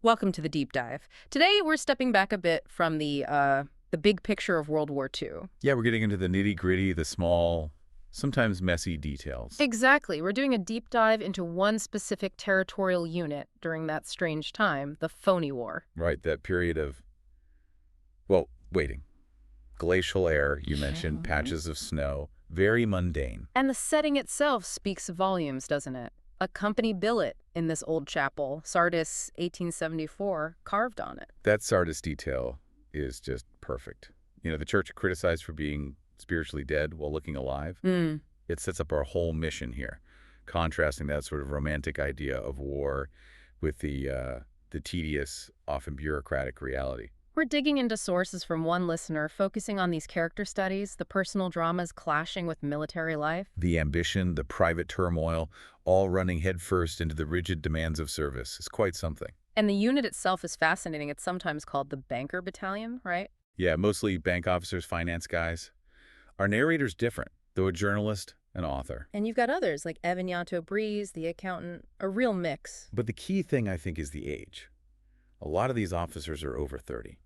Welcome to the deep dive. Today we're stepping back a bit from the big picture of World War II. Yeah, we're getting into the nitty-gritty, the small, sometimes messy details. Exactly. We're doing a deep dive into one specific territorial unit during that strange time, the Phony War. Right, that period of, well, waiting. Glacial air, you mentioned, patches of snow, very mundane. And the setting itself speaks volumes, doesn't it? A company billet in this old chapel, Sardis 1874, carved on it. That Sardis detail is just perfect. You know, the church criticized for being spiritually dead while looking alive. It sets up our whole mission here, contrasting that sort of romantic idea of war with the tedious, often bureaucratic reality. We're digging into sources from one listener, focusing on these character studies, the personal dramas clashing with military life. The ambition, the private turmoil, all running headfirst into the rigid demands of service is quite something. And the unit itself is fascinating. It's sometimes called the banker battalion, right? Yeah, mostly bank officers, finance guys. Our narrator's different, though a journalist, an author. And you've got others like Evan Yanto Breeze, the accountant, a real mix. But the key thing, I think, is the age. A lot of these officers are over 30.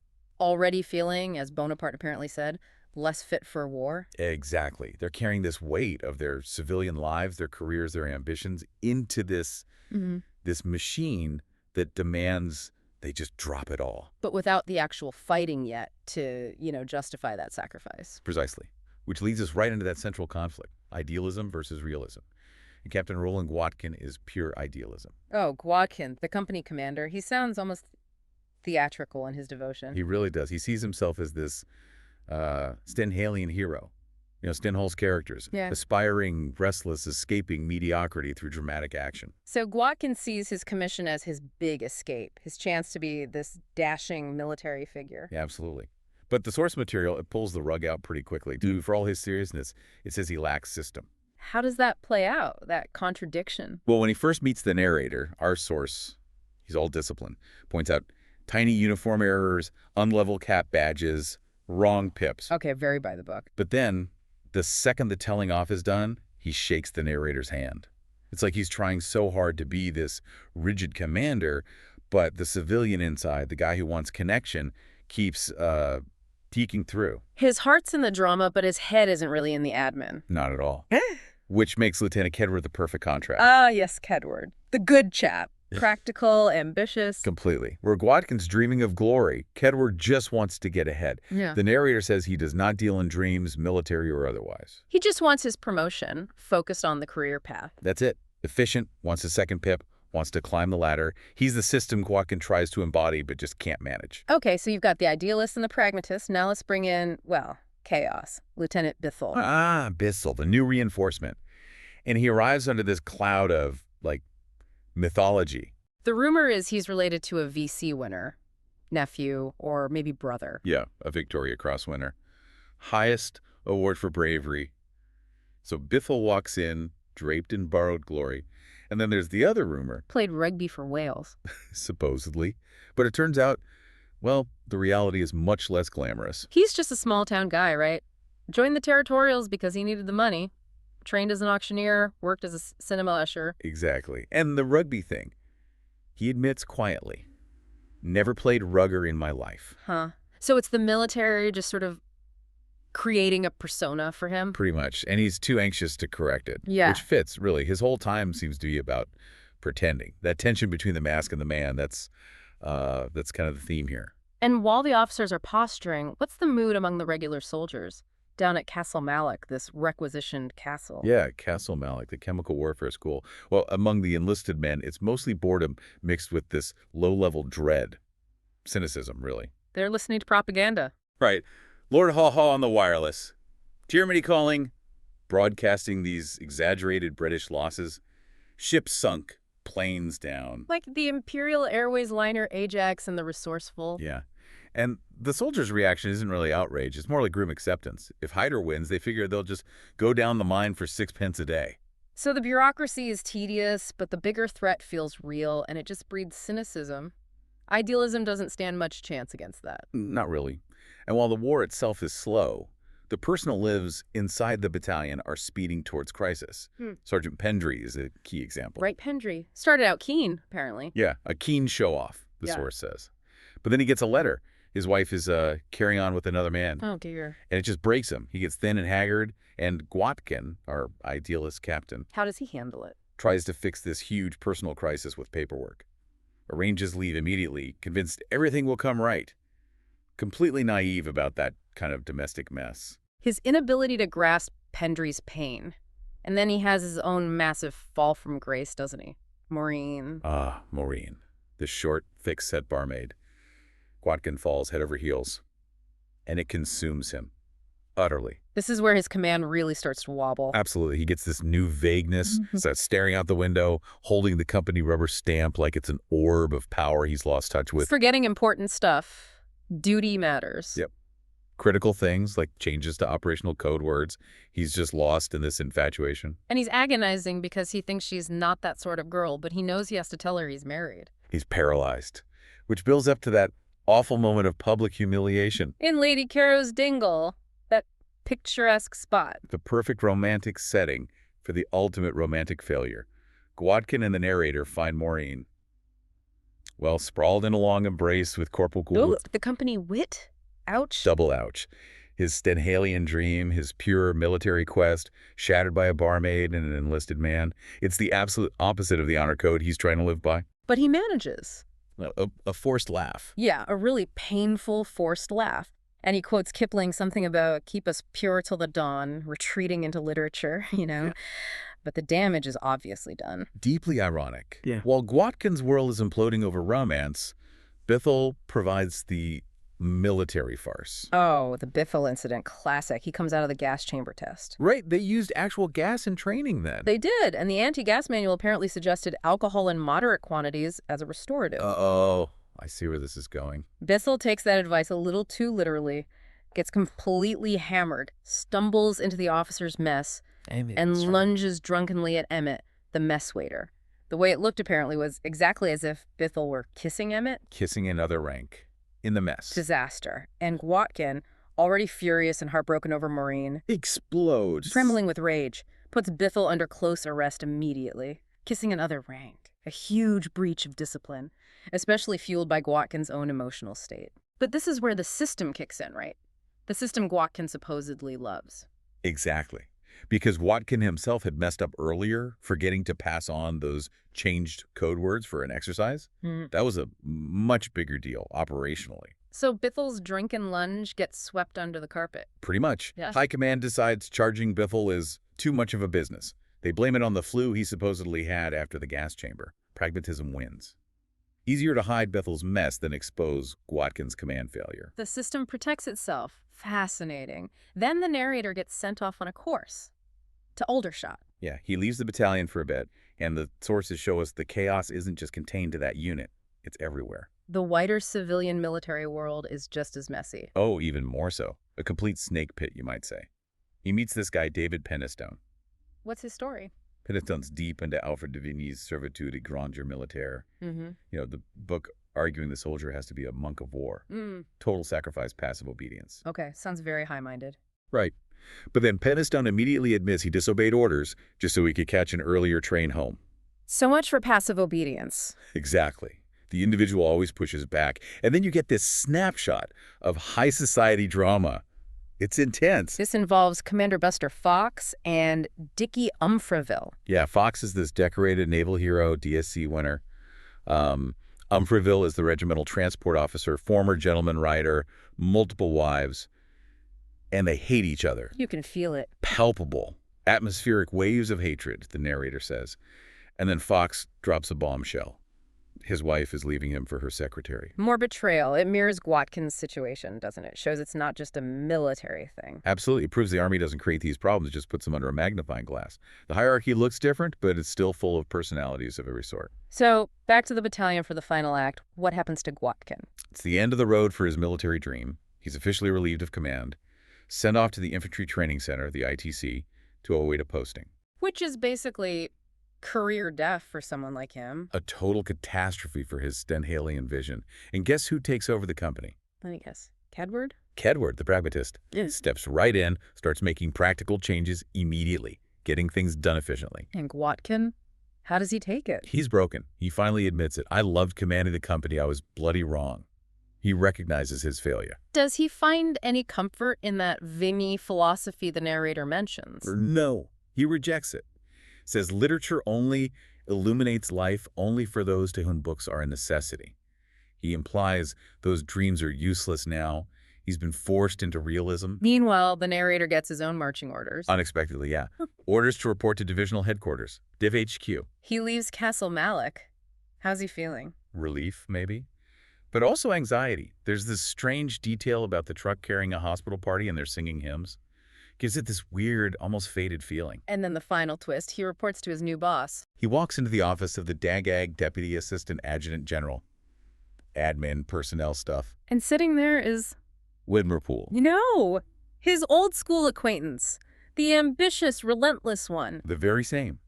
Already feeling, as Bonaparte apparently said, less fit for war. Exactly. They're carrying this weight of their civilian lives, their careers, their ambitions into this machine that demands they just drop it all. But without the actual fighting yet to, justify that sacrifice. Precisely. Which leads us right into that central conflict, idealism versus realism. And Captain Gwatkin is pure idealism. Oh, Gwatkin, the company commander. He sounds almost theatrical in his devotion. He really does. He sees himself as this Stendhalian hero. You know, Stendhal's characters, aspiring, restless, escaping mediocrity through dramatic action. So Gwatkin sees his commission as his big escape, his chance to be this dashing military figure. Yeah, absolutely. But the source material, it pulls the rug out pretty quickly. Dude, for all his seriousness, it says he lacks system. How does that play out, that contradiction? Well, when he first meets the narrator, our source, he's all discipline, points out tiny uniform errors, unlevel cap badges, wrong pips. Okay, very by the book. But then, the second the telling off is done, he shakes the narrator's hand. It's like he's trying so hard to be this rigid commander, but the civilian inside, the guy who wants connection, keeps peeking through. His heart's in the drama, but his head isn't really in the admin. Not at all. Which makes Lieutenant Kedward the perfect contrast. Ah, yes, Kedward. The good chap. Practical, ambitious. Completely. Where Gwatkin's dreaming of glory, Kedward just wants to get ahead. Yeah. The narrator says he does not deal in dreams, military or otherwise. He just wants his promotion, focused on the career path. That's it. Efficient, wants a second pip, wants to climb the ladder. He's the system Gwatkin tries to embody but just can't manage. Okay, so you've got the idealist and the pragmatist. Now let's bring in, chaos. Lieutenant Bithel. Ah, Bithel, the new reinforcement. And he arrives under this cloud of, mythology. The rumor is he's related to a VC winner, nephew, or maybe brother. Yeah, a Victoria Cross winner. Highest award for bravery. So Bithel walks in, draped in borrowed glory. And then there's the other rumor. Played rugby for Wales. Supposedly. But it turns out, the reality is much less glamorous. He's just a small-town guy, right? Joined the Territorials because he needed the money. Trained as an auctioneer, worked as a cinema usher. Exactly. And the rugby thing, he admits quietly, never played rugger in my life. Huh. So it's the military just sort of creating a persona for him? Pretty much. And he's too anxious to correct it. Yeah. Which fits, really. His whole time seems to be about pretending. That tension between the mask and the man, that's kind of the theme here. And while the officers are posturing, what's the mood among the regular soldiers? Down at Castle Malik, this requisitioned castle. Yeah, Castle Malik, the chemical warfare school. Well, among the enlisted men, it's mostly boredom mixed with this low-level dread. Cynicism, really. They're listening to propaganda. Right. Lord Haw Haw on the wireless. Germany calling, broadcasting these exaggerated British losses. Ships sunk, planes down. Like the Imperial Airways liner Ajax and the Resourceful. Yeah. And the soldiers' reaction isn't really outrage. It's more like grim acceptance. If Hyder wins, they figure they'll just go down the mine for 6 pence a day. So the bureaucracy is tedious, but the bigger threat feels real, and it just breeds cynicism. Idealism doesn't stand much chance against that. Not really. And while the war itself is slow, the personal lives inside the battalion are speeding towards crisis. Sergeant Pendry is a key example. Right, Pendry. Started out keen, apparently. Yeah, a keen show-off. the Yeah. source says. But then he gets a letter. His wife is carrying on with another man. Oh, dear. And it just breaks him. He gets thin and haggard, and Gwatkin, our idealist captain, How does he handle it? tries to fix this huge personal crisis with paperwork. Arranges leave immediately, convinced everything will come right. Completely naive about that kind of domestic mess. His inability to grasp Pendry's pain. And then he has his own massive fall from grace, doesn't he? Maureen. Ah, Maureen, the short, thick-set barmaid. Gwatkin falls head over heels, and it consumes him. Utterly. This is where his command really starts to wobble. Absolutely. He gets this new vagueness, starts staring out the window, holding the company rubber stamp like it's an orb of power he's lost touch with. Forgetting important stuff. Duty matters. Yep. Critical things like changes to operational code words. He's just lost in this infatuation. And he's agonizing because he thinks she's not that sort of girl, but he knows he has to tell her he's married. He's paralyzed, which builds up to that awful moment of public humiliation. In Lady Caro's dingle, that picturesque spot. The perfect romantic setting for the ultimate romantic failure. Gwatkin and the narrator find Maureen, well, sprawled in a long embrace with Corporal Ooh, Gould. the company wit? Ouch. Double ouch. His Stenhalian dream, his pure military quest, shattered by a barmaid and an enlisted man. It's the absolute opposite of the honor code he's trying to live by. But he manages. A forced laugh. Yeah, a really painful, forced laugh. And he quotes Kipling something about keep us pure till the dawn, retreating into literature, Yeah. But the damage is obviously done. Deeply ironic. Yeah. While Gwatkin's world is imploding over romance, Bithel provides the military farce. Oh, the Bithel incident, classic. He comes out of the gas chamber test. Right, they used actual gas in training then. They did, and the anti-gas manual apparently suggested alcohol in moderate quantities as a restorative. Uh-oh, I see where this is going. Bithel takes that advice a little too literally, gets completely hammered, stumbles into the officer's mess, and lunges drunkenly at Emmett, the mess waiter. The way it looked apparently was exactly as if Bithel were kissing Emmett. Kissing another rank. In the mess. Disaster. And Gwatkin, already furious and heartbroken over Maureen, Explodes. trembling with rage, puts Bithel under close arrest immediately. Kissing another rank. A huge breach of discipline, especially fueled by Gwatkin's own emotional state. But this is where the system kicks in, right? The system Gwatkin supposedly loves. Exactly. Because Gwatkin himself had messed up earlier, forgetting to pass on those changed code words for an exercise. That was a much bigger deal, operationally. So Bithel's drunken lunge gets swept under the carpet. Pretty much. Yeah. High Command decides charging Bithel is too much of a business. They blame it on the flu he supposedly had after the gas chamber. Pragmatism wins. Easier to hide Bithel's mess than expose Gwatkin's command failure. The system protects itself. Fascinating. Then the narrator gets sent off on a course to Aldershot. Yeah, he leaves the battalion for a bit, and the sources show us the chaos isn't just contained to that unit. It's everywhere. The wider civilian military world is just as messy. Oh, even more so. A complete snake pit, you might say. He meets this guy, David Pennistone. What's his story? Pennistone's deep into Alfred de Vigny's Servitude et Grandeur Militaire. Mm-hmm. You know, the book arguing the soldier has to be a monk of war. Total sacrifice, passive obedience. Okay, sounds very high-minded. Right. But then Pennistone immediately admits he disobeyed orders just so he could catch an earlier train home. So much for passive obedience. Exactly. The individual always pushes back. And then you get this snapshot of high society drama. It's intense. This involves Commander Buster Fox and Dickie Umfreville. Yeah, Fox is this decorated naval hero, DSC winner. Umfreville is the regimental transport officer, former gentleman rider, multiple wives, and they hate each other. You can feel it. Palpable, atmospheric waves of hatred, the narrator says. And then Fox drops a bombshell. His wife is leaving him for her secretary. More betrayal. It mirrors Gwatkin's situation, doesn't it? Shows it's not just a military thing. Absolutely. It proves the Army doesn't create these problems. It just puts them under a magnifying glass. The hierarchy looks different, but it's still full of personalities of every sort. So, back to the battalion for the final act. What happens to Gwatkin? It's the end of the road for his military dream. He's officially relieved of command, sent off to the Infantry Training Center, the ITC, to await a posting. Which is basically career death for someone like him. A total catastrophe for his Stenhalian vision. And guess who takes over the company? Let me guess. Kedward? Kedward, the pragmatist, steps right in, starts making practical changes immediately, getting things done efficiently. And Gwatkin? How does he take it? He's broken. He finally admits it. I loved commanding the company. I was bloody wrong. He recognizes his failure. Does he find any comfort in that Vimy philosophy the narrator mentions? No, he rejects it. Says literature only illuminates life only for those to whom books are a necessity. He implies those dreams are useless now. He's been forced into realism. Meanwhile, the narrator gets his own marching orders. Unexpectedly, yeah. Orders to report to divisional headquarters, Div HQ. He leaves Castle Malik. How's he feeling? Relief, maybe? But also anxiety. There's this strange detail about the truck carrying a hospital party and they're singing hymns. Gives it this weird, almost faded feeling. And then the final twist, he reports to his new boss. He walks into the office of the DAGAG Deputy Assistant Adjutant General. Admin, personnel stuff. And sitting there is... Widmerpool. No! His old school acquaintance. The ambitious, relentless one. The very same.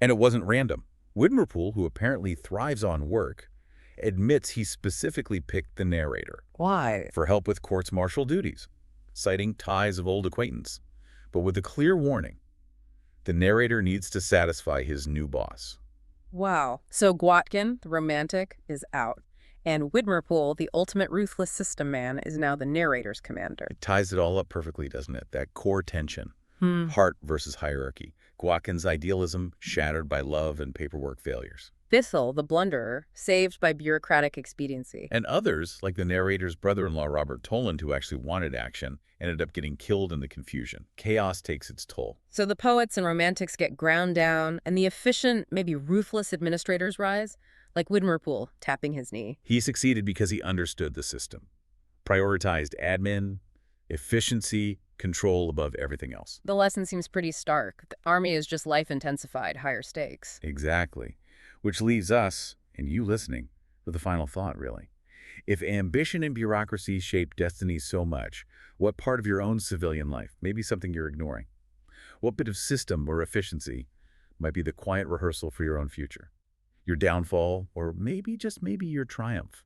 And it wasn't random. Widmerpool, who apparently thrives on work, admits he specifically picked the narrator. Why? For help with courts-martial duties, citing ties of old acquaintance, but with a clear warning. The narrator needs to satisfy his new boss. Wow. So Gwatkin, the romantic, is out. And Widmerpool, the ultimate ruthless system man, is now the narrator's commander. It ties it all up perfectly, doesn't it? That core tension. Heart versus hierarchy. Gwatkin's idealism shattered by love and paperwork failures. Bithel, the blunderer, saved by bureaucratic expediency. And others, like the narrator's brother-in-law Robert Toland, who actually wanted action, ended up getting killed in the confusion. Chaos takes its toll. So the poets and romantics get ground down, and the efficient, maybe ruthless administrators rise, like Widmerpool tapping his knee. He succeeded because he understood the system. Prioritized admin, efficiency, control above everything else. The lesson seems pretty stark. The army is just life-intensified, higher stakes. Exactly. Which leaves us, and you listening, with a final thought, really. If ambition and bureaucracy shape destiny so much, what part of your own civilian life, maybe something you're ignoring? What bit of system or efficiency might be the quiet rehearsal for your own future? Your downfall, or maybe, just maybe, your triumph?